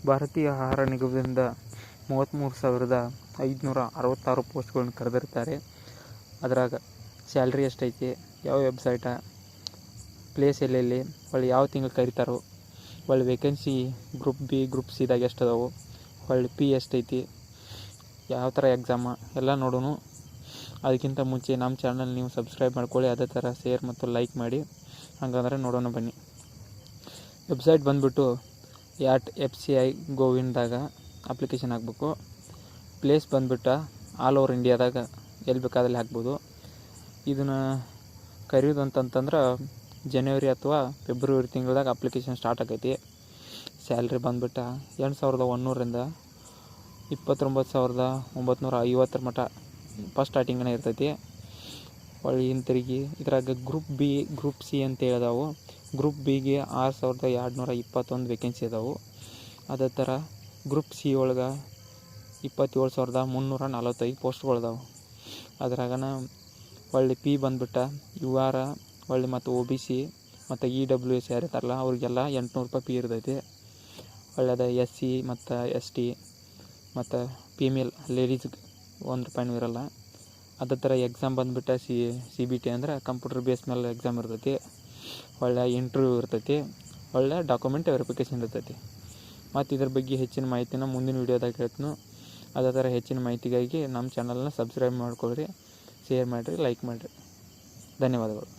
ಭಾರತೀಯ ಆಹಾರ ನಿಗಮದಿಂದ 33,566 ಪೋಸ್ಟ್ಗಳನ್ನು ಕರೆದಿರ್ತಾರೆ. ಅದ್ರಾಗ ಸ್ಯಾಲ್ರಿ ಎಷ್ಟೈತಿ, ಯಾವ ವೆಬ್ಸೈಟ, ಪ್ಲೇಸ್ ಎಲ್ಲೆಲ್ಲಿ, ಹೊಳ್ಳಿ ಯಾವ ತಿಂಗಳು ಕರಿತಾರೋ, ಹೊಳ್ಳಿ ವೇಕೆನ್ಸಿ ಗ್ರೂಪ್ ಬಿ ಗ್ರೂಪ್ ಸಿದಾಗ ಎಷ್ಟು ಅದಾವು, ಹೊಳ್ಳಿ ಪಿ ಎಷ್ಟೈತಿ, ಯಾವ ಥರ ಎಕ್ಸಾಮ ಎಲ್ಲ ನೋಡೋಣ. ಅದಕ್ಕಿಂತ ಮುಂಚೆ ನಮ್ಮ ಚಾನಲ್ ನೀವು ಸಬ್ಸ್ಕ್ರೈಬ್ ಮಾಡ್ಕೊಳ್ಳಿ, ಅದೇ ಥರ ಶೇರ್ ಮತ್ತು ಲೈಕ್ ಮಾಡಿ. ಹಾಗಾದರೆ ನೋಡೋಣ ಬನ್ನಿ. ವೆಬ್ಸೈಟ್ ಬಂದುಬಿಟ್ಟು FCI ಗೋವಿಂದಾಗ ಅಪ್ಲಿಕೇಶನ್ ಹಾಕ್ಬೇಕು. ಪ್ಲೇಸ್ ಬಂದುಬಿಟ್ಟು ಆಲ್ ಓವರ್ ಇಂಡಿಯಾದಾಗ ಎಲ್ಲಿ ಬೇಕಾದಲ್ಲಿ ಹಾಕ್ಬೋದು. ಇದನ್ನು ಕರೆಯೋದು ಅಂತಂತಂದ್ರೆ ಜನವರಿ ಅಥವಾ ಫೆಬ್ರವರಿ ತಿಂಗಳದಾಗ ಅಪ್ಲಿಕೇಶನ್ ಸ್ಟಾರ್ಟ್ ಆಗೈತಿ. ಸ್ಯಾಲ್ರಿ ಬಂದುಬಿಟ್ಟು 8,100ರಿಂದ 29,950 ಮಟ್ಟ ಫಸ್ಟ್ ಸ್ಟಾರ್ಟಿಂಗನೇ ಇರ್ತೈತಿ. ಹೊಳ್ಳಿ ಹಿಂತಿರುಗಿ ಇದ್ರಾಗ ಗ್ರೂಪ್ ಬಿ ಗ್ರೂಪ್ ಸಿ ಅಂತ ಹೇಳಿದಾವು. ಗ್ರೂಪ್ ಬಿಗೆ 6,221 ವೇಕೆನ್ಸಿ ಅದಾವು. ಅದೇ ಥರ ಗ್ರೂಪ್ ಸಿ ಒಳಗೆ 27,345 ಪೋಸ್ಟ್ಗಳಿದಾವೆ. ಅದ್ರಾಗನ ಹೊಳ್ಳಿ ಪಿ ಬಂದುಬಿಟ್ಟು UR ಹೊಳ್ಳಿ ಮತ್ತು OBC ಮತ್ತು EWS ಯಾರು ಇರ್ತಾರಲ್ಲ ಅವ್ರಿಗೆಲ್ಲ 800 ರೂಪಾಯಿ ಪಿ ಇರ್ತೈತಿ. ಹೊಳ್ಳಿ ಅದು SC ಮತ್ತು ST ಮತ್ತು ಫೀಮೇಲ್ ಲೇಡೀಸ್ಗೆ 1 ರೂಪಾಯಿನೂ ಇರೋಲ್ಲ. ಅದೇ ಥರ ಎಕ್ಸಾಮ್ ಬಂದುಬಿಟ್ಟು CBT ಅಂದರೆ ಕಂಪ್ಯೂಟರ್ ಬೇಸ್ ಮೇಲೆ ಎಕ್ಸಾಮ್ ಇರ್ತೈತಿ. ಒಳ್ಳೆ ಇಂಟರ್ವ್ಯೂ ಇರ್ತೈತಿ. ಒಳ್ಳೆ ಡಾಕ್ಯುಮೆಂಟ್ ವೆರಿಫಿಕೇಷನ್ ಇರ್ತೈತಿ. ಮತ್ತು ಇದ್ರ ಬಗ್ಗೆ ಹೆಚ್ಚಿನ ಮಾಹಿತಿನ ಮುಂದಿನ ವೀಡಿಯೋದಾಗ ಹೇಳ್ತೀನಿ. ಅದೇ ಥರ ಹೆಚ್ಚಿನ ಮಾಹಿತಿಗಾಗಿ ನಮ್ಮ ಚಾನಲ್ನ ಸಬ್ಸ್ಕ್ರೈಬ್ ಮಾಡ್ಕೊಳ್ರಿ, ಶೇರ್ ಮಾಡಿರಿ, ಲೈಕ್ ಮಾಡಿರಿ. ಧನ್ಯವಾದಗಳು.